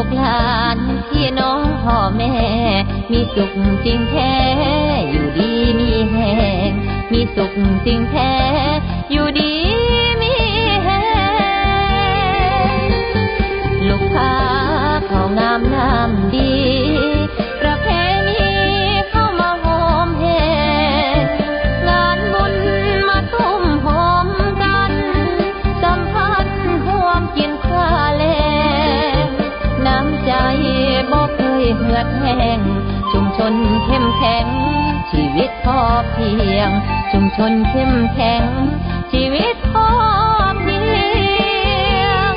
กหลานพี่น้องพ่อแม่มีสุขจริงแท้อยู่ดีมีแหงมีสุขจริงแท้อยู่ดีมีแหงลูกค้าเขางามน้ำดีประเพณีเข้ามาหอมแหงงานบุญมาตุ้มหอมกันสัมพันธ์ห่วมกินข้าแลน้ำใจบ่เคยเหือดแห้งชุมชนเข้มแข็งชีวิตพอเพียงชุมชนเข้มแข็งชีวิตพอเพียง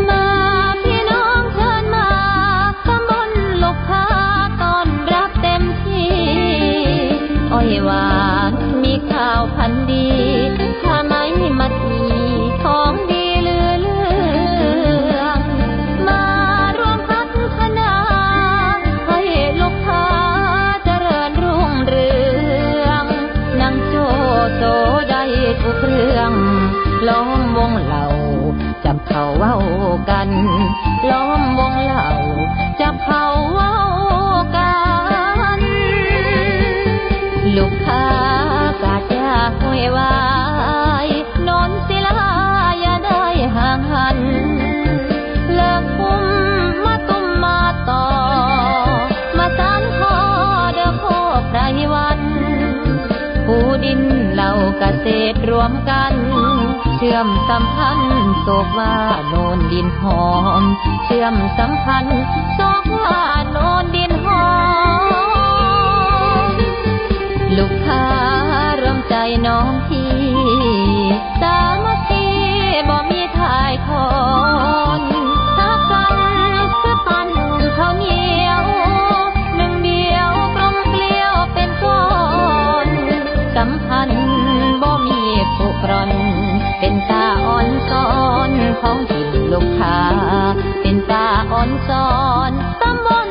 มาพี่น้องเชิญมาตำบลลูกค้าต้อนรับเต็มที่อ้อยหวานมีข้าวพันธุ์ดีผ้าไหมมัดหมี่ของดีเลืองมารวมพัฒนาให้ลูกค้าเจริญรุ่งเรืองนั่งโจโซได้ทุกเรื่องล้อมวงเหล่าจับเขาเว้ากันล้อมวงเหล่าจับเขาเว้ากันลูกค้ากาจะห้อยวายนนศิลาอย่าได้ห่างหันเลิกคุ้มมาตุ้มมาต่อมาสานขอเด้อโคไพรวันผู้ดินเหล่าเกษตรรวมกันเชื่อมสัมพันธ์โศกว่าโนนดินหอมเชื่อมสัมพันธ์โศกว่าโนนดินหอมลูกค้ารวมใจน้องพี่สามัคคีบ่มีทายทอนทักกันคือปั้นข้าวเหนียวหนึ่งเดียวกลมเกลียวเป็นก้อนสัมพันธ์บ่มีผูกร่อนเป็นตาอ่อนซ้อนของถิ่นลูกค้าเป็นตาอ่อนซ้อนตำบล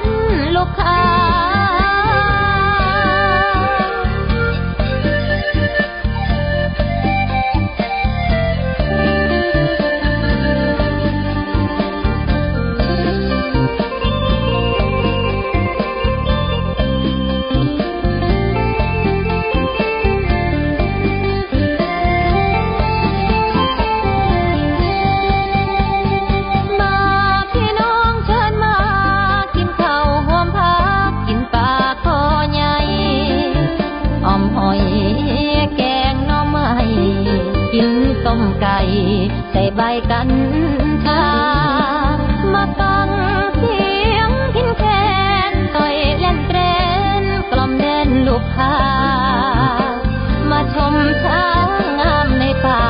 ลูกค้าต้มไก่ใส่ใบกัญชามาฟังเสียงพินแคนต่อยเล่นเตรนกล่อมเดินลูกค้ามาชมช้างงามในป่า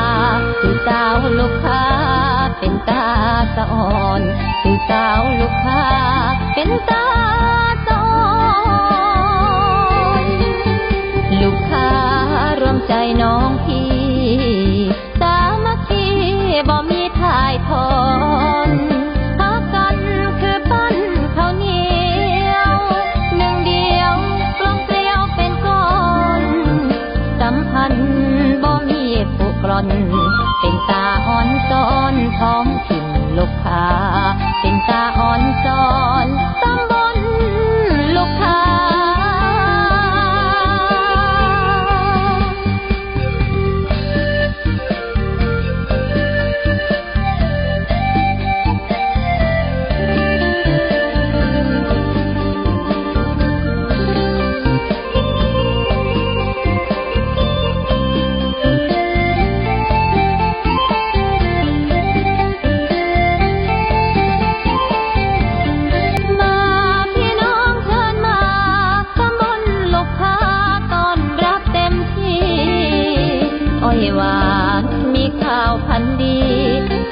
สู่สาวลูกค้าเป็นตาสะอ่อนสู่สาวลูกค้าเป็นตาสะอ่อนลูกค้ารวมใจน้องพี่สามัคคีบ่มีทายทอนหากันคือปั้นข้าวเหนียวหนึ่งเดียวกลมเกลียวเป็นก้อนสัมพันธ์บ่มีผูกร่อนเป็นตาอ่อนซ้อนท้องถิ่นลูกค้าเป็นตาอ่อนซ้อนตำบลลูกค้าหวานมีข้าวพันธุ์ดี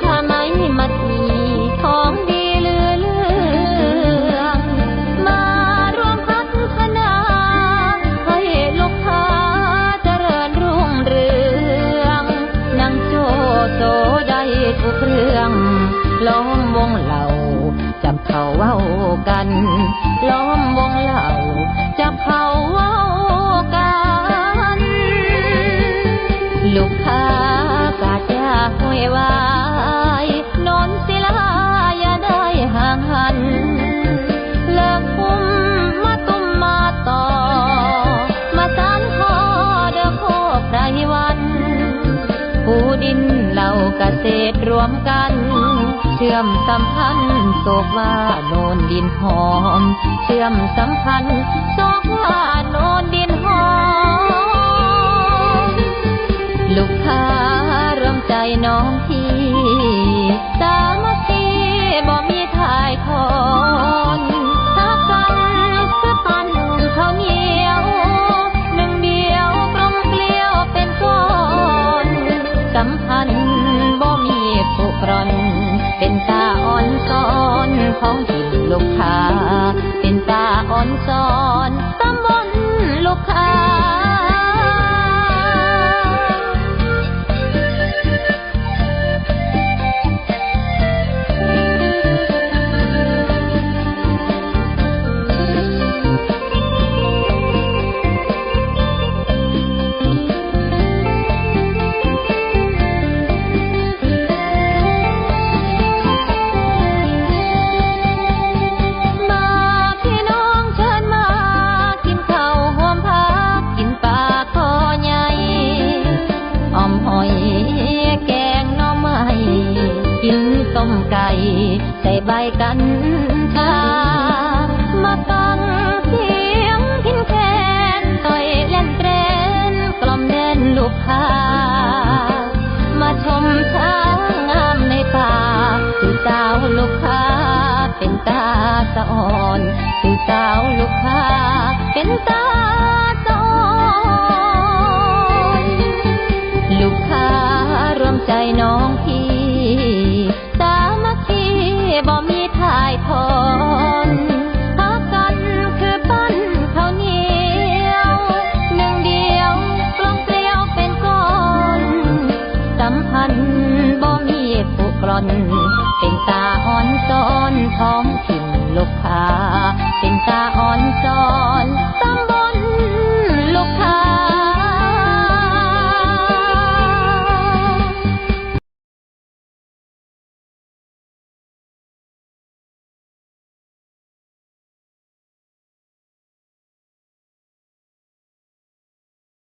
ผ้าไหมมัดหมี่ของดีเลืองมารวมพัฒนาให้ลูกค้าเจริญรุ่งเรืองนั่งโจโซได้ทุกเรื่องล้อมวงเหล่าจับเขาเว้ากันล้อมวงเหล่าจับเขาเว้ากันลูกค้ากาจะห้อยวายนนศิลาอย่าได้ ปูดินเหล่าเกษตรรวมกันเชื่อมสัมพันธ์โศกว่าโนนดินหอมเชื่อมสัมพันธ์โศกว่าโนนดินหอมลูกค้ารวมใจน้องพี่สามัคคีบ่มีทายทอนทักกันคือปั้นข้าวเหนียวหนึ่งเดียวกลมเกลียวเป็นก้อนสัมพันธ์บ่มีผูกร่อนเป็นตาอ่อนซ้อนของถิ่นลูกค้าเป็นตาอ่อนซ้อนตำบลลูกค้าต้มไก่ใส่ใบกัญชามาฟังเสียงพินแคนต่อยเล่นเตรนกล่อมเดินลูกค้ามาชมช้างงามในป่าสู่สาวลูกค้าเป็นตาสะอ่อนสู่สาวลูกค้าเป็นตาสะอ่อนลูกค้ารวมใจน้องพี่บ่มีทายทอนหากันคือปั้นข้าวเหนียวหนึ่งเดียวกลมเกลียวเป็นก้อนสัมพันธ์บ่มีผูกร่อน